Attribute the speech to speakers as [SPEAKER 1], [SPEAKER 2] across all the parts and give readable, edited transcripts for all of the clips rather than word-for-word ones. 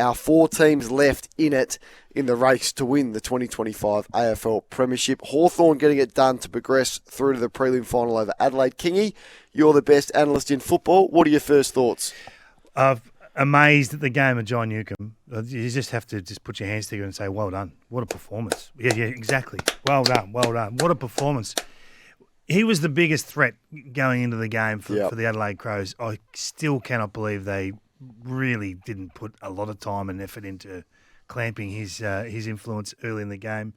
[SPEAKER 1] our 4 teams left in it in the race to win the 2025 AFL Premiership. Hawthorn getting it done to progress through to the prelim final over Adelaide. Kingy, you're the best analyst in football. What are your first thoughts?
[SPEAKER 2] Amazed at the game of John Newcombe. You just have to just put your hands together and say, well done. What a performance. Yeah, exactly. Well done. What a performance. He was the biggest threat going into the game for the Adelaide Crows. I still cannot believe they really didn't put a lot of time and effort into clamping his influence early in the game.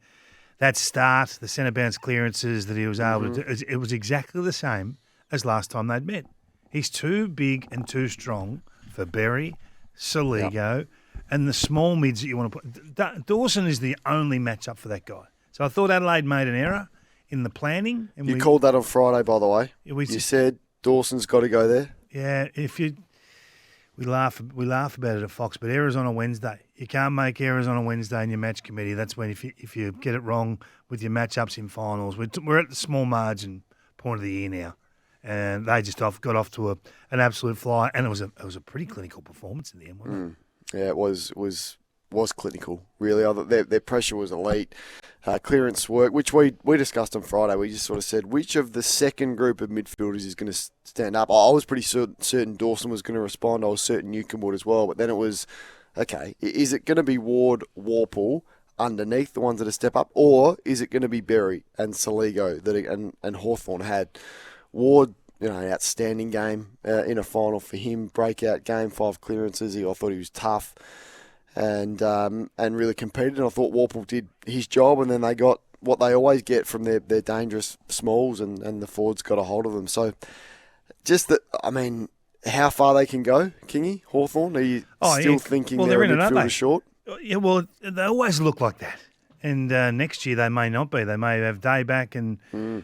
[SPEAKER 2] That start, the centre bounce clearances that he was able to do, it was exactly the same as last time they'd met. He's too big and too strong for Berry, Soligo, and the small mids that you want to put. Dawson is the only matchup for that guy. So I thought Adelaide made an error in the planning. And
[SPEAKER 1] you called that on Friday, by the way. You said Dawson's got to go there.
[SPEAKER 2] Yeah, we laugh about it at Fox, but errors on a Wednesday. You can't make errors on a Wednesday in your match committee. That's when if you get it wrong with your matchups in finals. We're at the small margin point of the year now, and they just got off to an absolute fly, and it was a pretty clinical performance in the end, wasn't it?
[SPEAKER 1] Yeah, it was clinical, really. Their pressure was elite. Clearance work, which we discussed on Friday. We just sort of said, which of the second group of midfielders is going to stand up? I was pretty certain Dawson was going to respond. I was certain Newcombe would as well. But then it was, okay, is it going to be Ward, Warple underneath, the ones that step up? Or is it going to be Berry and Soligo and Hawthorn had? Ward, outstanding game in a final for him. Breakout game, 5 clearances. I thought he was tough. And really competed. And I thought Warple did his job, and then they got what they always get from their dangerous smalls, and the forwards got a hold of them. So just how far they can go, Kingy, Hawthorn? Are you still thinking they're a midfielder short?
[SPEAKER 2] Yeah, well, they always look like that. And next year they may not be. They may have Day back, and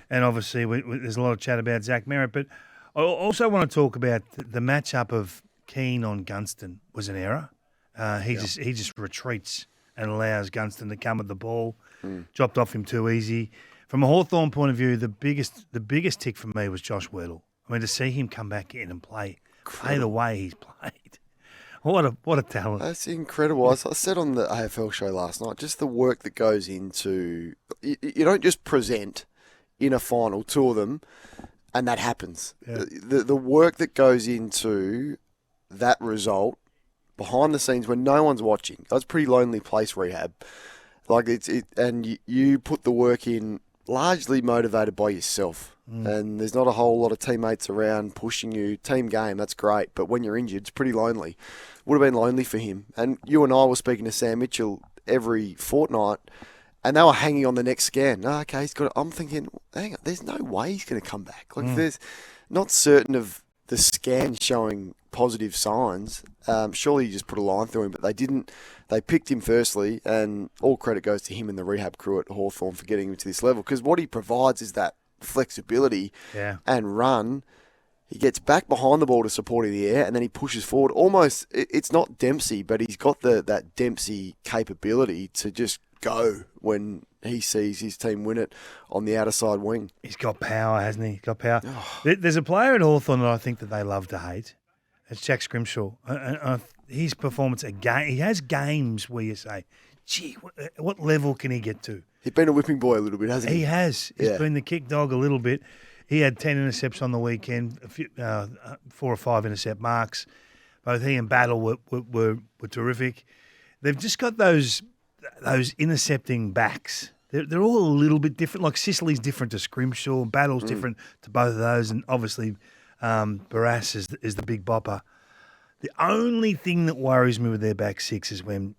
[SPEAKER 2] obviously there's a lot of chat about Zach Merrett. But I also want to talk about the matchup of Kane on Gunston was an error. He just retreats and allows Gunston to come at the ball. Dropped off him too easy. From a Hawthorn point of view, the biggest tick for me was Josh Werdle. I mean, to see him come back in and play the way he's played. What a talent.
[SPEAKER 1] That's incredible. I said on the AFL show last night, just the work that goes into... You don't just present in a final, 2 of them, and that happens. Yeah. The work that goes into that result behind the scenes when no one's watching. That's a pretty lonely place, rehab. And you put the work in largely motivated by yourself. And there's not a whole lot of teammates around pushing you. Team game, that's great. But when you're injured, it's pretty lonely. Would have been lonely for him. And you and I were speaking to Sam Mitchell every fortnight, and they were hanging on the next scan. Oh, okay, he's got it. I'm thinking, hang on, there's no way he's going to come back. There's not certain of the scan showing positive signs. Surely you just put a line through him, but they didn't. They picked him firstly, and all credit goes to him and the rehab crew at Hawthorn for getting him to this level, because what he provides is that flexibility and run. He gets back behind the ball to support in the air, and then he pushes forward. Almost, it's not Dempsey, but he's got that Dempsey capability to just go when he sees his team win it on the outer side wing.
[SPEAKER 2] He's got power, hasn't he? He's got power. There's a player at Hawthorn that I think that they love to hate. It's Jack Scrimshaw. His performance, he has games where you say, gee, what level can he get to?
[SPEAKER 1] He's been a whipping boy a little bit, hasn't he?
[SPEAKER 2] He has. He's been the kick dog a little bit. He had 10 intercepts on the weekend, 4 or 5 intercept marks. Both he and Battle were terrific. They've just got those intercepting backs. They're all a little bit different. Like Sicily's different to Scrimshaw, Battle's different to both of those, and obviously Barras is the big bopper. The only thing that worries me with their back six is when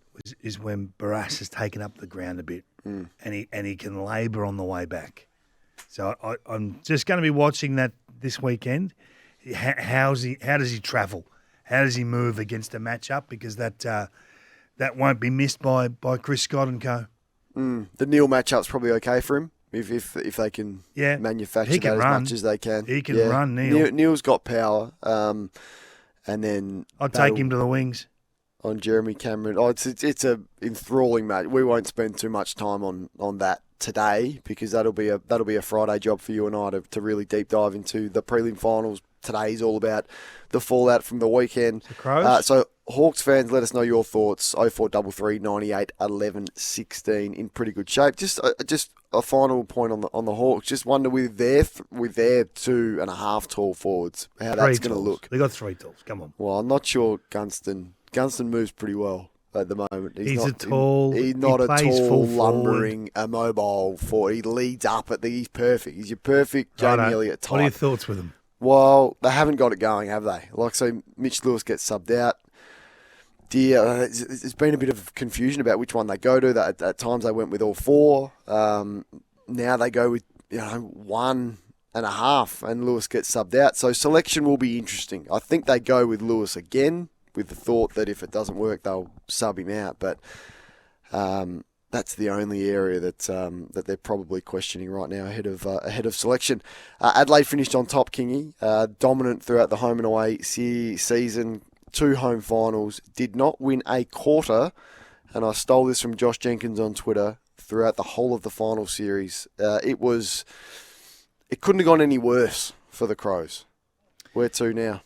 [SPEAKER 2] Barras has taken up the ground a bit, and he can labour on the way back. So I'm just going to be watching that this weekend. How does he travel? How does he move against a matchup? Because that won't be missed by Chris Scott and co.
[SPEAKER 1] The Neil matchup's probably okay for him if they can manufacture that as much as they can.
[SPEAKER 2] He can run, Neil.
[SPEAKER 1] Neil's got power. And then
[SPEAKER 2] I'd take him to the wings.
[SPEAKER 1] On Jeremy Cameron. It's a enthralling match. We won't spend too much time on that today, because that'll be a Friday job for you and I to really deep dive into the prelim finals. Today's all about the fallout from the weekend.
[SPEAKER 2] The Crows?
[SPEAKER 1] So Hawks fans, let us know your thoughts. 0433 98 11 16 in pretty good shape. Just a final point on the Hawks. Just wonder with their 2.5 tall forwards how that's going to look.
[SPEAKER 2] They got 3 talls. Come on.
[SPEAKER 1] Well, I'm not sure Gunston moves pretty well at the moment. He's not a tall, lumbering, immobile forward. He leads up he's perfect. He's your perfect Jamie Elliott type.
[SPEAKER 2] What are your thoughts with him?
[SPEAKER 1] Well, they haven't got it going, have they? So Mitch Lewis gets subbed out. There's been a bit of confusion about which one they go to. At times they went with all 4. Now they go with 1.5, and Lewis gets subbed out. So selection will be interesting. I think they go with Lewis again, with the thought that if it doesn't work, they'll sub him out. But that's the only area that they're probably questioning right now ahead of selection. Adelaide finished on top, Kingy, dominant throughout the home and away season. 2 home finals, did not win a quarter, and I stole this from Josh Jenkins on Twitter, throughout the whole of the final series. It couldn't have gone any worse for the Crows. Where to now?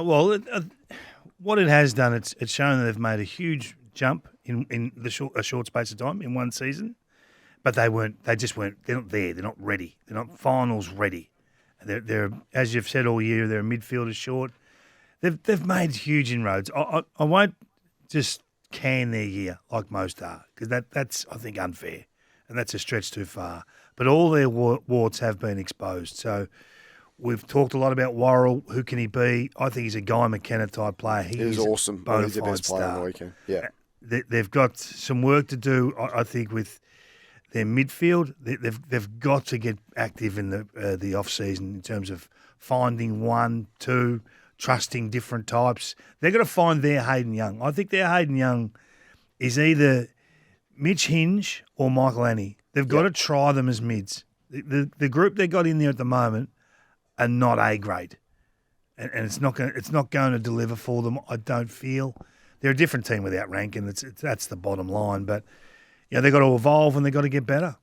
[SPEAKER 2] What it has done, it's shown that they've made a huge jump in a short space of time in one season, but they just weren't. They're not there. They're not ready. They're not finals ready. They're as you've said all year, they're a midfielder short. They've made huge inroads. I won't just can their year like most are, because that's, I think, unfair, and that's a stretch too far. But all their warts have been exposed. So we've talked a lot about Worrell. Who can he be? I think he's a Guy McKenna type player. He
[SPEAKER 1] was awesome. He's the best player on the weekend. Yeah,
[SPEAKER 2] they've got some work to do, I think, with their midfield. They've got to get active in the off season in terms of finding 1, 2. Trusting different types. They've got to find their Hayden Young. I think their Hayden Young is either Mitch Hinge or Michael Annie. They've got to try them as mids. The group they got in there at the moment are not A grade, and it's not going to deliver for them. I don't feel they're a different team without Rankin. That's the bottom line. But they've got to evolve and they've got to get better.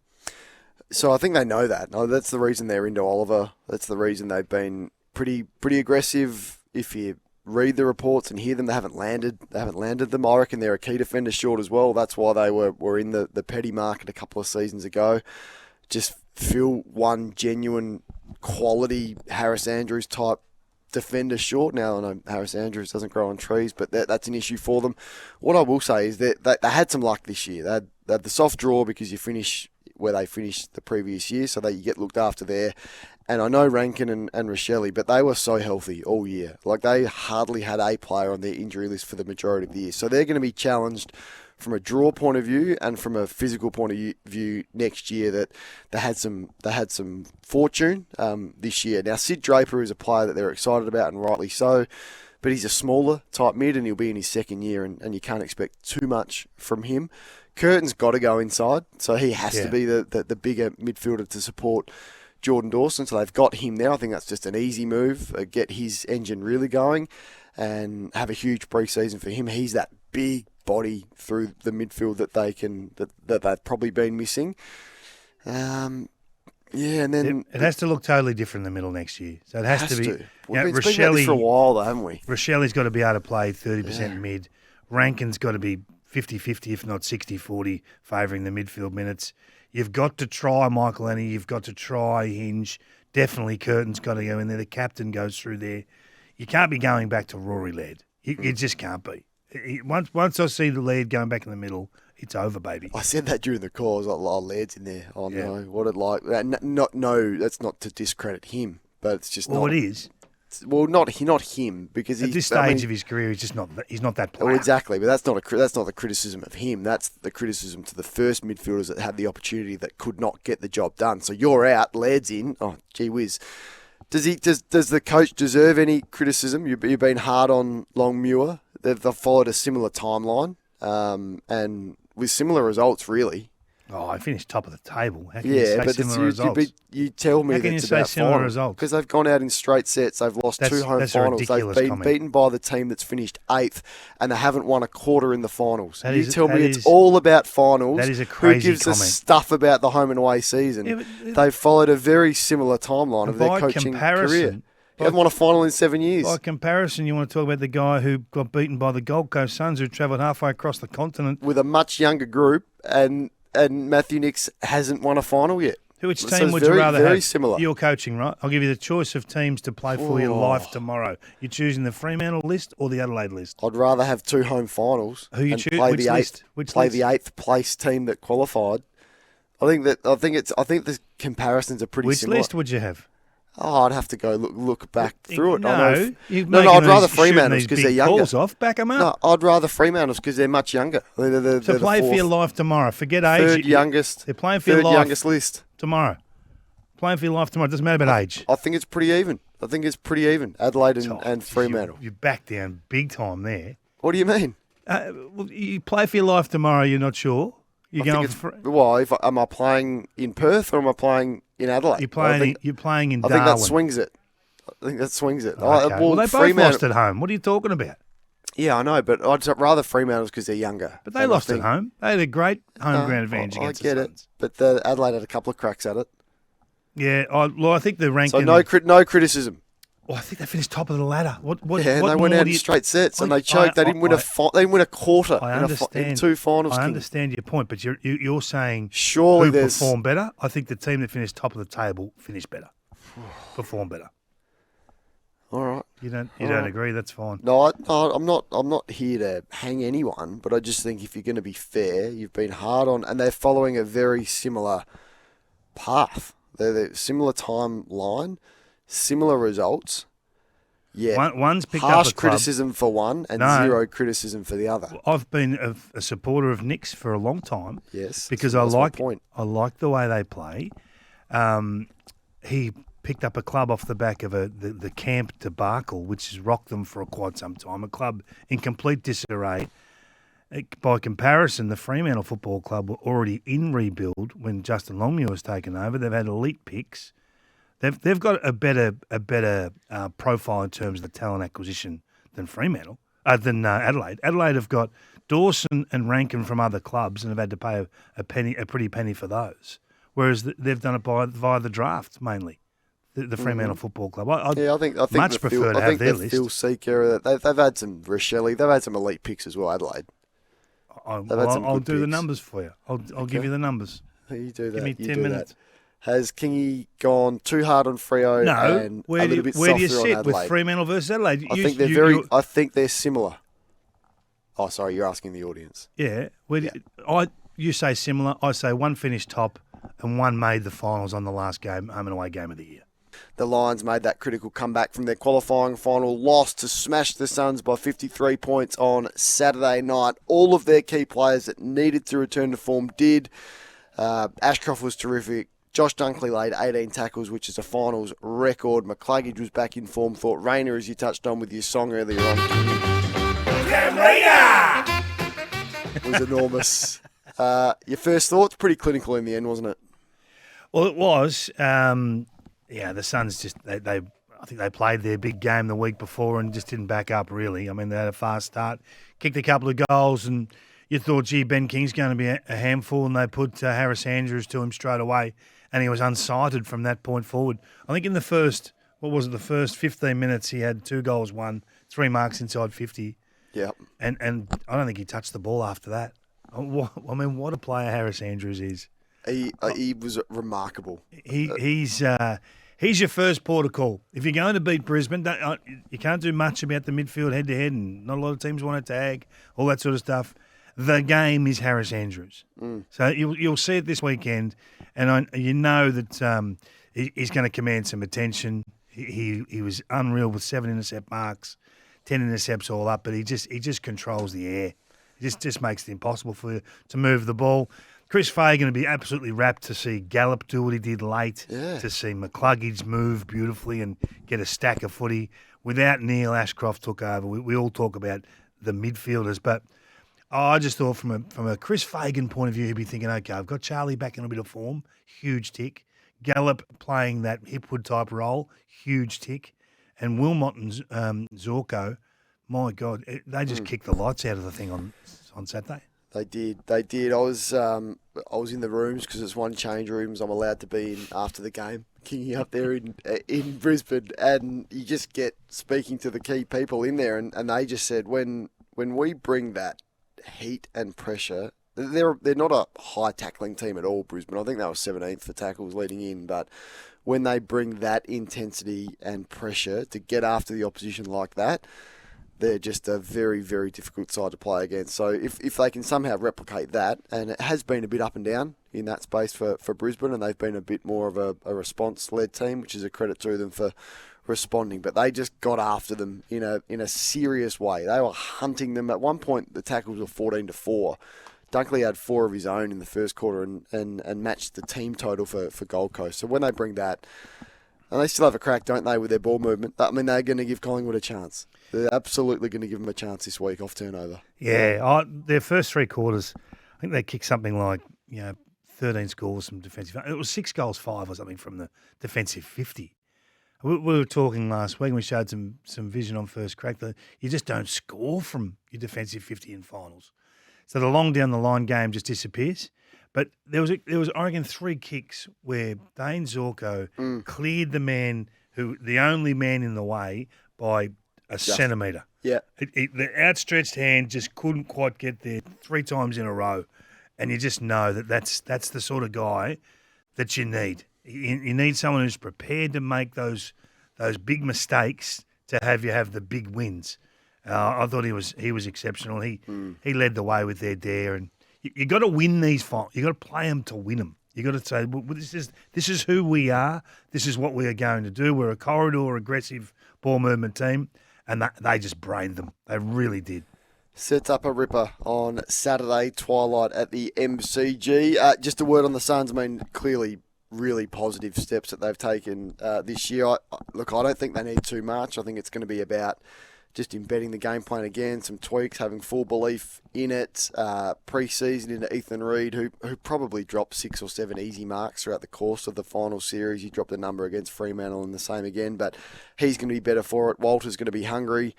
[SPEAKER 1] So I think they know that. That's the reason they're into Oliver. That's the reason they've been pretty aggressive. If you read the reports and hear them, they haven't landed them. I reckon they're a key defender short as well. That's why they were in the petty market a couple of seasons ago. Just feel one genuine quality Harris Andrews type defender short. Now I know Harris Andrews doesn't grow on trees, but that's an issue for them. What I will say is that they had some luck this year. They had the soft draw because you finish where they finished the previous year, so that you get looked after there. And I know Rankin and Rochelle, but they were so healthy all year. Like, they hardly had a player on their injury list for the majority of the year. So they're going to be challenged from a draw point of view and from a physical point of view next year. That they had some fortune this year. Now, Sid Draper is a player that they're excited about, and rightly so. But he's a smaller type mid, and he'll be in his second year, and you can't expect too much from him. Curtin's got to go inside, so he has to be the bigger midfielder to support Jordan Dawson. So they've got him there. I think that's just an easy move. Get his engine really going and have a huge pre-season for him. He's that big body through the midfield that they've probably been missing. And then
[SPEAKER 2] it has to look totally different in the middle next year. So it has to be.
[SPEAKER 1] It's been like this for a while, though, haven't we?
[SPEAKER 2] Rochelle's got to be able to play 30% mid. Rankin's got to be 50-50, if not 60-40, favouring the midfield minutes. You've got to try Michael Annie. You've got to try Hinge. Definitely Curtin's got to go in there. The captain goes through there. You can't be going back to Rory Laird. You just can't be. Once I see the Laird going back in the middle, it's over, baby.
[SPEAKER 1] I said that during the call. I was like, oh, Laird's in there. Oh, no. What it like? No, that's not to discredit him, but it's just
[SPEAKER 2] not. Well, it is.
[SPEAKER 1] Well, not him, because
[SPEAKER 2] at this stage of his career, he's not that player.
[SPEAKER 1] Oh, exactly, but that's not the criticism of him. That's the criticism to the first midfielders that had the opportunity that could not get the job done. So you're out, Laird's in. Oh, gee whiz. Does the coach deserve any criticism? You've been hard on Longmuir. They've followed a similar timeline, and with similar results, really.
[SPEAKER 2] Oh, I finished top of the table. How can you say similar results?
[SPEAKER 1] You tell me that's about similar results. Because they've gone out in straight sets. They've lost two home finals. They've been beaten by the team that's finished 8th, and they haven't won a quarter in the finals. You tell me it's all about finals.
[SPEAKER 2] That is a crazy
[SPEAKER 1] Who gives us stuff about the home and away season? They've followed a very similar timeline of their coaching career. He hasn't won a final in 7 years.
[SPEAKER 2] By comparison, you want to talk about the guy who got beaten by the Gold Coast Suns, who travelled halfway across the continent.
[SPEAKER 1] With a much younger group, and Matthew Nicks hasn't won a final yet.
[SPEAKER 2] Which
[SPEAKER 1] So
[SPEAKER 2] team
[SPEAKER 1] it's
[SPEAKER 2] would you rather
[SPEAKER 1] very
[SPEAKER 2] have?
[SPEAKER 1] similar.
[SPEAKER 2] You're coaching, right? I'll give you the choice of teams to play for your life tomorrow. You're choosing the Fremantle list or the Adelaide list?
[SPEAKER 1] I'd rather have 2 home finals.
[SPEAKER 2] Who you
[SPEAKER 1] and
[SPEAKER 2] choose?
[SPEAKER 1] play
[SPEAKER 2] Which
[SPEAKER 1] the
[SPEAKER 2] list?
[SPEAKER 1] the 8th place team that qualified. I think the comparisons are pretty
[SPEAKER 2] Which
[SPEAKER 1] similar.
[SPEAKER 2] list would you have?
[SPEAKER 1] Oh, I'd have to go look back through it.
[SPEAKER 2] No,
[SPEAKER 1] I'd rather Fremantles because they're younger.
[SPEAKER 2] Balls off, back them up.
[SPEAKER 1] No, I'd rather Fremantles because they're much younger. They're
[SPEAKER 2] So play for your life tomorrow. Forget age.
[SPEAKER 1] Third youngest.
[SPEAKER 2] They're playing for your life.
[SPEAKER 1] Youngest list
[SPEAKER 2] Tomorrow. Playing for your life tomorrow. It doesn't matter about age.
[SPEAKER 1] I think it's pretty even. Adelaide and Fremantle.
[SPEAKER 2] You back down big time there.
[SPEAKER 1] What do you mean?
[SPEAKER 2] Well, you play for your life tomorrow. You're not sure. You're going for.
[SPEAKER 1] Well, am I playing in Perth or am I playing in Adelaide?
[SPEAKER 2] You're playing in Darwin.
[SPEAKER 1] I think that swings it.
[SPEAKER 2] Okay. Well, they both lost at home. What are you talking about?
[SPEAKER 1] Yeah, I know, but I'd rather Fremantles because they're younger.
[SPEAKER 2] But they lost at home. They had a great home ground advantage against the Suns.
[SPEAKER 1] I get it, but the Adelaide had a couple of cracks at it.
[SPEAKER 2] Yeah, I think the ranking.
[SPEAKER 1] So no criticism.
[SPEAKER 2] Well, I think they finished top of the ladder. What
[SPEAKER 1] and they went out in straight sets and they choked. They didn't win a quarter in 2 finals.
[SPEAKER 2] I understand your point, but you're saying
[SPEAKER 1] surely
[SPEAKER 2] who performed better? I think the team that finished top of the table finished better, performed better.
[SPEAKER 1] All right.
[SPEAKER 2] You don't agree? That's fine.
[SPEAKER 1] No, I'm not here to hang anyone, but I just think if you're going to be fair, you've been hard on, and they're following a very similar path. They're similar timeline, similar results. Yeah,
[SPEAKER 2] one's picked
[SPEAKER 1] harsh
[SPEAKER 2] up a club.
[SPEAKER 1] criticism for one and zero criticism for the other.
[SPEAKER 2] I've been a supporter of Nick's for a long time.
[SPEAKER 1] Yes,
[SPEAKER 2] because I like the way they play. He picked up a club off the back of the camp debacle, which has rocked them for quite some time. A club in complete disarray. By comparison, the Fremantle Football Club were already in rebuild when Justin Longmuir was taken over. They've had elite picks. They've got a better profile in terms of the talent acquisition than Adelaide. Adelaide have got Dawson and Rankin from other clubs and have had to pay a pretty penny for those. Whereas they've done it via the draft mainly. The Fremantle Football Club. I think much prefer to have their list.
[SPEAKER 1] Phil Seeker, they've had some Rochelle, they've had some elite picks as well. Adelaide.
[SPEAKER 2] I'll do the numbers for you. I'll give you the numbers.
[SPEAKER 1] You do that.
[SPEAKER 2] Give me 10 minutes.
[SPEAKER 1] Has Kingy gone too hard on Freo?
[SPEAKER 2] No.
[SPEAKER 1] And
[SPEAKER 2] where do you sit with Fremantle versus Adelaide?
[SPEAKER 1] I think they're similar. Oh, sorry, you're asking the audience.
[SPEAKER 2] Yeah. You say similar. I say one finished top and one made the finals on the last game, home and away game of the year.
[SPEAKER 1] The Lions made that critical comeback from their qualifying final loss to smash the Suns by 53 points on Saturday night. All of their key players that needed to return to form did. Ashcroft was terrific. Josh Dunkley laid 18 tackles, which is a finals record. McCluggage was back in form. Thought Rayner, as you touched on with your song earlier on, was enormous. Your first thoughts, pretty clinical in the end, wasn't it?
[SPEAKER 2] Well, it was. The Suns just I think they played their big game the week before and just didn't back up really. I mean, they had a fast start, kicked a couple of goals, and you thought, gee, Ben King's going to be a handful, and they put Harris Andrews to him straight away, and he was unsighted from that point forward. I think in the first 15 minutes, he had 2 goals, 3 marks inside 50.
[SPEAKER 1] Yeah.
[SPEAKER 2] And I don't think he touched the ball after that. I mean, what a player Harris Andrews is.
[SPEAKER 1] He was remarkable.
[SPEAKER 2] He's your first port of call. If you're going to beat Brisbane, you can't do much about the midfield head-to-head, and not a lot of teams want to tag, all that sort of stuff. The game is Harris Andrews. So you'll see it this weekend, and you know that he's going to command some attention. He was unreal with 7 intercept marks, 10 intercepts all up, but he just controls the air. He just makes it impossible for you to move the ball. Chris Fagan would be absolutely rapt to see Gallup do what he did late, to see McCluggage move beautifully and get a stack of footy. Without Neil, Ashcroft took over. We all talk about the midfielders, but I just thought from a Chris Fagan point of view, he'd be thinking, okay, I've got Charlie back in a bit of form, huge tick. Gallup playing that Hipwood-type role, huge tick. And Wilmot and Zorko, my God, they just kicked the lights out of the thing on Saturday.
[SPEAKER 1] They did. They did. I was in the rooms because it's one change rooms I'm allowed to be in after the game. Kingy up there in Brisbane, and you just get speaking to the key people in there, and they just said when we bring that heat and pressure, they're not a high tackling team at all, Brisbane. I think they were 17th for tackles leading in, but when they bring that intensity and pressure to get after the opposition like that, they're just a very, very difficult side to play against. So if they can somehow replicate that, and it has been a bit up and down in that space for Brisbane, and they've been a bit more of a response-led team, which is a credit to them for responding. But they just got after them in a serious way. They were hunting them. At one point, the tackles were 14-4. Dunkley had 4 of his own in the first quarter and matched the team total for Gold Coast. So when they bring that, and they still have a crack, don't they, with their ball movement? I mean, they're going to give Collingwood a chance. They're absolutely going to give them a chance this week off turnover.
[SPEAKER 2] Yeah, their first 3 quarters, I think they kicked something like 13 scores from defensive. It was 6 goals, 5 or something from the defensive 50. We were talking last week, and we showed some vision on first crack that you just don't score from your defensive 50 in finals. So the long down the line game just disappears. But there was I reckon 3 kicks where Dane Zorko cleared the only man in the way by a centimetre.
[SPEAKER 1] Yeah.
[SPEAKER 2] The outstretched hand just couldn't quite get there 3 times in a row. And you just know that's the sort of guy that you need. You need someone who's prepared to make those big mistakes to have you have the big wins. I thought he was exceptional. He led the way with their dare, and you got to win these fights. You got to play them to win them. You got to say, well, this is who we are. This is what we are going to do. We're a corridor aggressive ball movement team, and they just brained them. They really did.
[SPEAKER 1] Sets up a ripper on Saturday twilight at the MCG. Just a word on the Suns. I mean, clearly, really positive steps that they've taken this year. I don't think they need too much. I think it's going to be about just embedding the game plan again, some tweaks, having full belief in it. Pre-season into Ethan Reid, who probably dropped 6 or 7 easy marks throughout the course of the final series. He dropped a number against Fremantle and the same again, but he's going to be better for it. Walter's going to be hungry.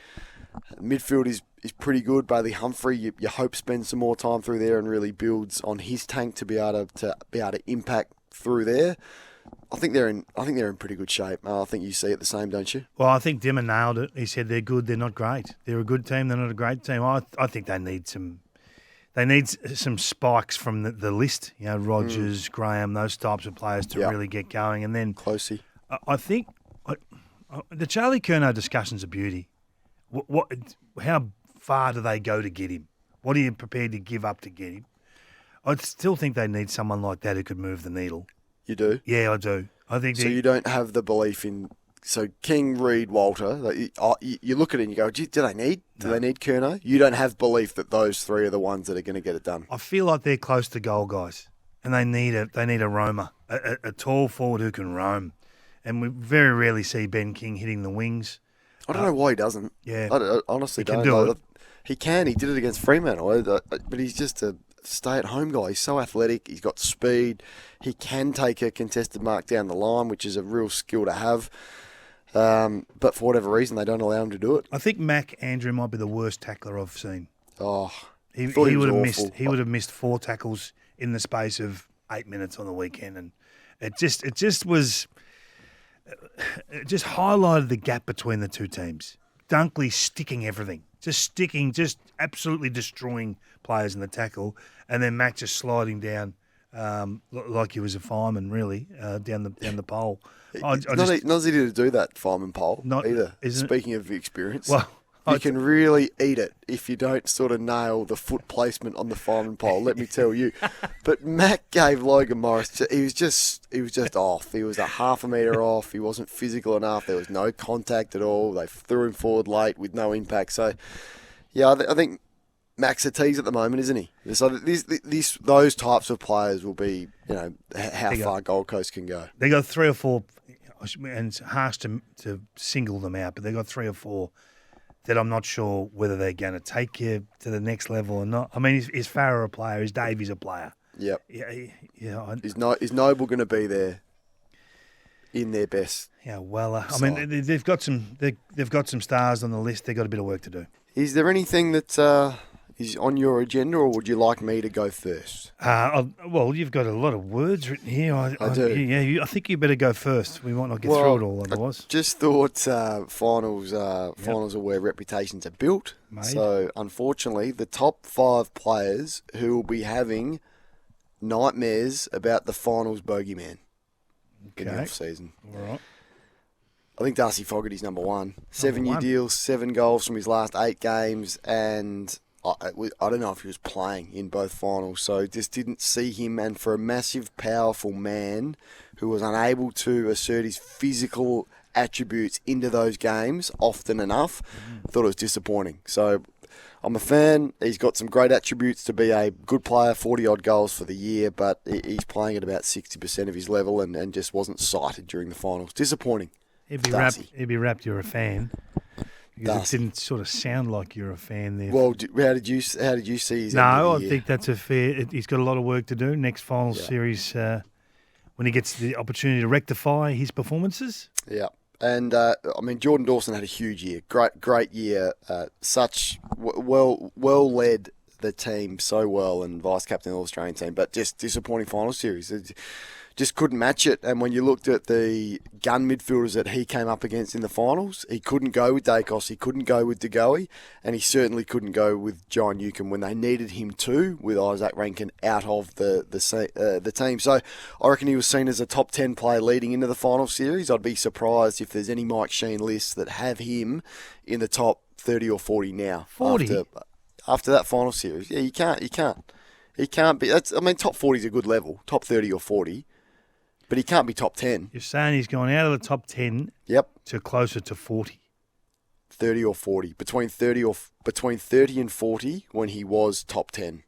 [SPEAKER 1] Midfield is pretty good. Bailey Humphrey, you hope spends some more time through there and really builds on his tank to be able to impact through there. I think they're in pretty good shape. I think you see it the same, don't you?
[SPEAKER 2] Well, I think Dimmer nailed it. He said they're good, they're not great. They're a good team, they're not a great team. I think they need some spikes from the list. Rogers, Graham, those types of players to really get going. And then
[SPEAKER 1] Closey.
[SPEAKER 2] I think the Charlie Curnow discussion's a beauty. How far do they go to get him? What are you prepared to give up to get him? I still think they need someone like that who could move the needle.
[SPEAKER 1] You do?
[SPEAKER 2] Yeah, I do. I think
[SPEAKER 1] so. You don't have the belief in King, Reid, Walter. You look at it and you go, "Gee, do they need Curnow?" You don't have belief that those 3 are the ones that are going to get it done.
[SPEAKER 2] I feel like they're close to goal guys, and they need a roamer, a tall forward who can roam, and we very rarely see Ben King hitting the wings.
[SPEAKER 1] I don't know why he doesn't.
[SPEAKER 2] Yeah,
[SPEAKER 1] I honestly don't.
[SPEAKER 2] He can do it.
[SPEAKER 1] He can. He did it against Fremantle, but he's just a stay-at-home guy. He's so athletic. He's got speed. He can take a contested mark down the line, which is a real skill to have. But for whatever reason, they don't allow him to do it.
[SPEAKER 2] I think Mac Andrew might be the worst tackler I've seen.
[SPEAKER 1] Oh,
[SPEAKER 2] he would have missed. He would have missed 4 tackles in the space of 8 minutes on the weekend, and it just highlighted the gap between the 2 teams. Dunkley sticking everything, just absolutely destroying players in the tackle, and then Mac just sliding down like he was a fireman, really, down the pole.
[SPEAKER 1] Not easy to do that fireman pole either. Speaking of experience,
[SPEAKER 2] well,
[SPEAKER 1] you can really eat it if you don't sort of nail the foot placement on the fireman pole. Let me tell you. But Mac gave Logan Morris. He was just off. He was a half a metre off. He wasn't physical enough. There was no contact at all. They threw him forward late with no impact. So, yeah, I think Mac's a tease at the moment, isn't he? So those types of players will be, how far Gold Coast can go.
[SPEAKER 2] They got 3 or 4, and it's harsh to single them out, but they got 3 or 4 that I'm not sure whether they're going to take you to the next level or not. I mean, is Farrer a player? Is Davies a player?
[SPEAKER 1] Yep.
[SPEAKER 2] Yeah.
[SPEAKER 1] Is Noble going to be there in their best?
[SPEAKER 2] Yeah. Well, I mean, they've got some stars on the list. They've got a bit of work to do.
[SPEAKER 1] Is there anything that is on your agenda, or would you like me to go first?
[SPEAKER 2] Well, you've got a lot of words written here. I
[SPEAKER 1] do.
[SPEAKER 2] Yeah, I think you better go first. We might not get through it all otherwise.
[SPEAKER 1] I just thought finals are where reputations are built.
[SPEAKER 2] Made.
[SPEAKER 1] So, unfortunately, the top 5 players who will be having nightmares about the finals bogeyman in the off-season.
[SPEAKER 2] All right.
[SPEAKER 1] I think Darcy Fogarty's number 1. 7-year deal, 7 goals from his last 8 games, and I don't know if he was playing in both finals, so just didn't see him. And for a massive, powerful man who was unable to assert his physical attributes into those games often enough, thought it was disappointing. So I'm a fan. He's got some great attributes to be a good player, 40-odd goals for the year, but he's playing at about 60% of his level and just wasn't cited during the finals. Disappointing.
[SPEAKER 2] He'd be wrapped you're a fan. Because
[SPEAKER 1] Darcy.
[SPEAKER 2] it didn't sort of sound like you're a fan there.
[SPEAKER 1] Well, how did you see his end of the
[SPEAKER 2] No, I
[SPEAKER 1] year?
[SPEAKER 2] think that's a fair... He's got a lot of work to do. Next final series, when he gets the opportunity to rectify his performances.
[SPEAKER 1] Yeah. And, Jordan Dawson had a huge year. Great year. Well led the team so well, and vice-captain of the Australian team, but just disappointing final series. Just couldn't match it. And when you looked at the gun midfielders that he came up against in the finals, he couldn't go with Dacos, he couldn't go with De Goey, and he certainly couldn't go with John Newcombe when they needed him to, with Isaac Rankin out of the team. So I reckon he was seen as a top 10 player leading into the final series. I'd be surprised if there's any Mike Sheen lists that have him in the top 30 or 40 now.
[SPEAKER 2] 40?
[SPEAKER 1] After that final series. Yeah, you can't. He can't be. Top 40 is a good level, top 30 or 40. But he can't be top 10.
[SPEAKER 2] You're saying he's gone out of the top 10 to closer to 40.
[SPEAKER 1] 30 or 40. Between 30 and 40 when he was top 10.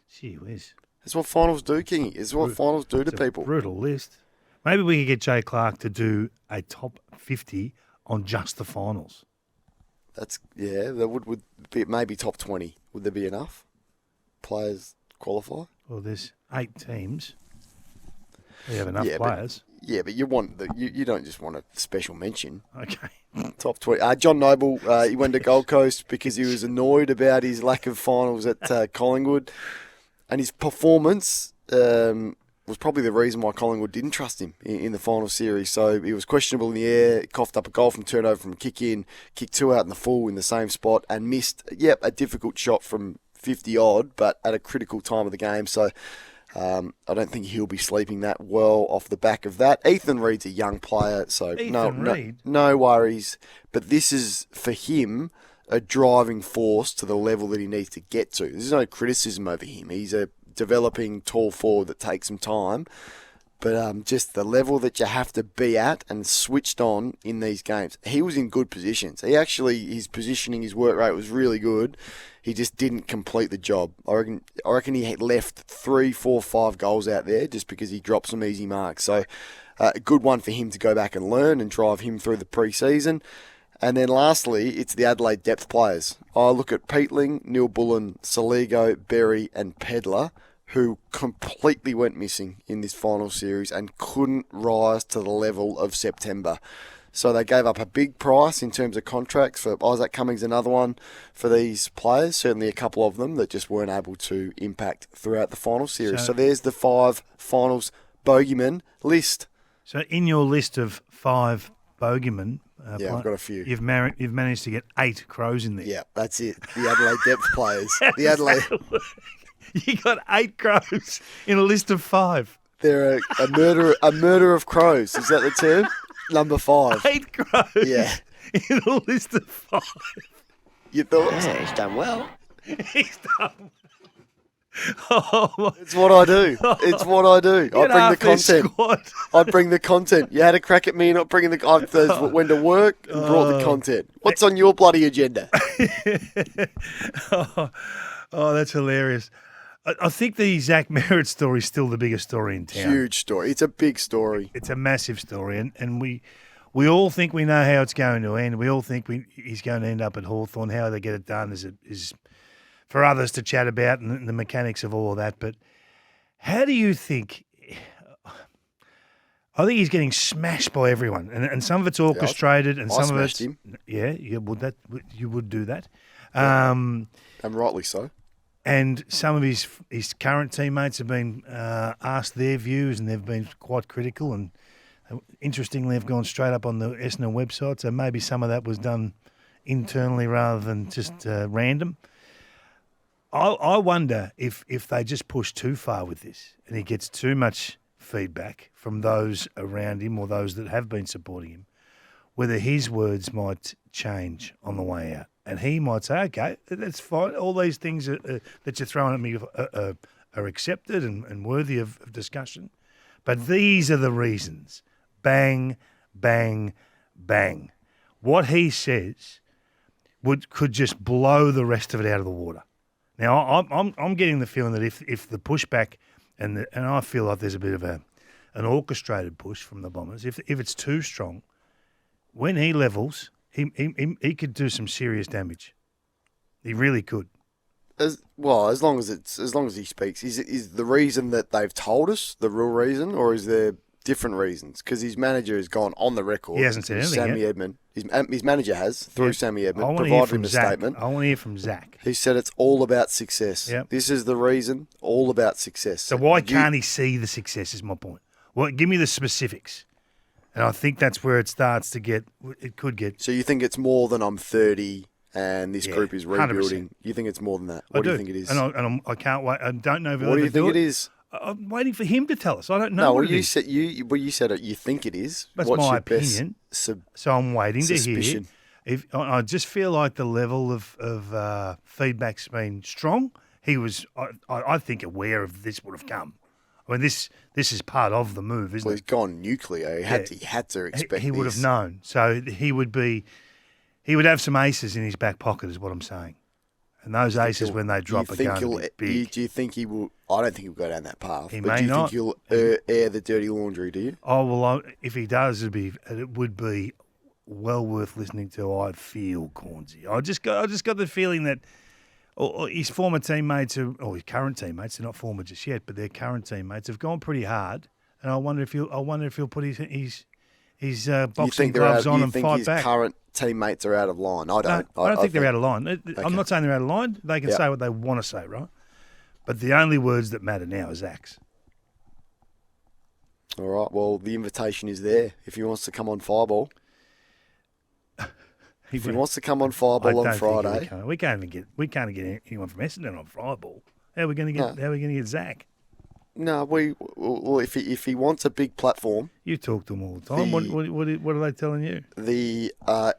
[SPEAKER 2] Gee whiz.
[SPEAKER 1] That's what finals do, Kingy. It's what finals do to people.
[SPEAKER 2] Brutal list. Maybe we could get Jay Clark to do a top 50 on just the finals.
[SPEAKER 1] That would be maybe top 20. Would there be enough players qualify?
[SPEAKER 2] Well, there's 8 teams. We have enough players.
[SPEAKER 1] But you want you don't just want a special mention.
[SPEAKER 2] Okay.
[SPEAKER 1] Top 20. John Noble, he went to Gold Coast because he was annoyed about his lack of finals at Collingwood, and his performance was probably the reason why Collingwood didn't trust him in the final series. So he was questionable in the air, coughed up a goal from turnover from kick in, kicked 2 out in the full in the same spot, and missed a difficult shot from 50 odd, but at a critical time of the game. So. I don't think he'll be sleeping that well off the back of that. Ethan Reed's a young player, so no worries. But this is, for him, a driving force to the level that he needs to get to. There's no criticism over him. He's a developing tall forward that takes some time. But just the level that you have to be at and switched on in these games. He was in good positions. His positioning, his work rate was really good. He just didn't complete the job. I reckon he had left 3, 4, 5 goals out there just because he dropped some easy marks. So a good one for him to go back and learn and drive him through the pre-season. And then lastly, it's the Adelaide depth players. I look at Peatling, Neil Bullen, Saligo, Berry and Pedler, who completely went missing in this final series and couldn't rise to the level of September. So they gave up a big price in terms of contracts. For Isaac Cummings, another one for these players, certainly a couple of them that just weren't able to impact throughout the final series. So there's the 5 finals bogeyman list.
[SPEAKER 2] So in your list of 5 bogeymen,
[SPEAKER 1] I've got a few.
[SPEAKER 2] You've managed to get 8 Crows in there.
[SPEAKER 1] Yeah, that's it. The Adelaide depth players. The Adelaide.
[SPEAKER 2] You got 8 Crows in a list of 5.
[SPEAKER 1] They're a murder of crows. Is that the term? Number 5.
[SPEAKER 2] 8 Crows.
[SPEAKER 1] Yeah.
[SPEAKER 2] In a list of 5.
[SPEAKER 1] You thought?
[SPEAKER 3] Yeah, he's done well.
[SPEAKER 2] He's done. Oh,
[SPEAKER 1] it's what I do. It's what I do. I bring the content. I bring the content. You had a crack at me not bringing the. I went to work and brought the content. What's on your bloody agenda?
[SPEAKER 2] Oh, that's hilarious. I think the Zach Merrett story is still the biggest story in town.
[SPEAKER 1] Huge story. It's a big story.
[SPEAKER 2] It's a massive story, and we all think we know how it's going to end. We all think he's going to end up at Hawthorn. How they get it done is for others to chat about, and the mechanics of all of that. But how do you think? I think he's getting smashed by everyone, and some of it's orchestrated, and some of it's
[SPEAKER 1] him.
[SPEAKER 2] Yeah, you would do that.
[SPEAKER 1] And rightly so.
[SPEAKER 2] And some of his current teammates have been asked their views, and they've been quite critical. And interestingly, have gone straight up on the SEN website. So maybe some of that was done internally rather than just random. I wonder if they just push too far with this, and he gets too much feedback from those around him or those that have been supporting him, whether his words might change on the way out. And he might say, okay, that's fine. All these things that you're throwing at me are accepted and worthy of discussion. But these are the reasons. Bang, bang, bang. What he says could just blow the rest of it out of the water. Now, I'm getting the feeling that if the pushback, and I feel like there's a bit of an orchestrated push from the Bombers, if it's too strong, when he levels, he could do some serious damage. He really could.
[SPEAKER 1] As long as he speaks, is the reason that they've told us the real reason, or is there different reasons? Because his manager has gone on the record.
[SPEAKER 2] He hasn't said anything
[SPEAKER 1] Sammy
[SPEAKER 2] yet.
[SPEAKER 1] Edmund. His manager has, through Sammy Edmund,
[SPEAKER 2] provided him
[SPEAKER 1] provided a statement.
[SPEAKER 2] I want to hear from Zach.
[SPEAKER 1] He said it's all about success.
[SPEAKER 2] Yep.
[SPEAKER 1] This is the reason, all about success.
[SPEAKER 2] So why can't he see the success is my point. Well, give me the specifics. And I think that's where it could get.
[SPEAKER 1] So you think it's more than I'm 30 and this group is rebuilding?
[SPEAKER 2] 100%.
[SPEAKER 1] You think it's more than that? What do you think it is?
[SPEAKER 2] I can't wait. I don't know if
[SPEAKER 1] What do you think it is?
[SPEAKER 2] I'm waiting for him to tell us. I don't know.
[SPEAKER 1] No,
[SPEAKER 2] what
[SPEAKER 1] you said you think it is.
[SPEAKER 2] That's
[SPEAKER 1] What's
[SPEAKER 2] my
[SPEAKER 1] your best
[SPEAKER 2] opinion. So I'm waiting
[SPEAKER 1] suspicion?
[SPEAKER 2] to hear. I just feel like the level of feedback's been strong. He was, I think, aware of this would have come. I mean, this is part of the move, isn't
[SPEAKER 1] Well,
[SPEAKER 2] it?
[SPEAKER 1] he's gone nuclear. He had to expect.
[SPEAKER 2] He would have known. So he would have some aces in his back pocket, is what I'm saying. And those aces, when they drop, are going to be big.
[SPEAKER 1] Do you think he will? I don't think he'll go down that path.
[SPEAKER 2] He
[SPEAKER 1] but
[SPEAKER 2] may
[SPEAKER 1] do you
[SPEAKER 2] not.
[SPEAKER 1] think he'll air the dirty laundry? Do you?
[SPEAKER 2] Oh well, if he does, it would be well worth listening to. I feel, Cornsey. I just got the feeling that his former teammates, or his current teammates, they're not former just yet, but their current teammates have gone pretty hard. And I wonder if he'll put his boxing gloves on and fight back.
[SPEAKER 1] You think his current teammates are out of line? I don't.
[SPEAKER 2] I don't think they're out of line. I'm not saying they're out of line. They can say what they want to say, right? But the only words that matter now is Zach's.
[SPEAKER 1] All right. Well, the invitation is there. If he wants to come on Fireball. If he wants to come on Fireball on Friday,
[SPEAKER 2] we can't get anyone from Essendon on Fireball. How are we going to get Zach?
[SPEAKER 1] No, if he wants a big platform,
[SPEAKER 2] you talk to him all the time. What are they telling you?
[SPEAKER 1] The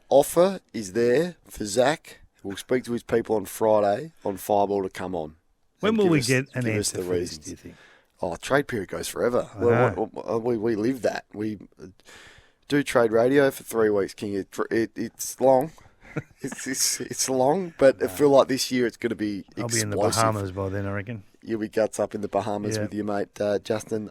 [SPEAKER 1] offer is there for Zach. We'll speak to his people on Friday on Fireball to come on.
[SPEAKER 2] When will we get an answer for this, do you think?
[SPEAKER 1] Oh, trade period goes forever. We live that. We do trade radio for 3 weeks, King. It's long. It's long, but I feel like this year it's going to be explosive.
[SPEAKER 2] I'll be in the Bahamas by then, I reckon.
[SPEAKER 1] You'll be guts up in the Bahamas with your mate Justin.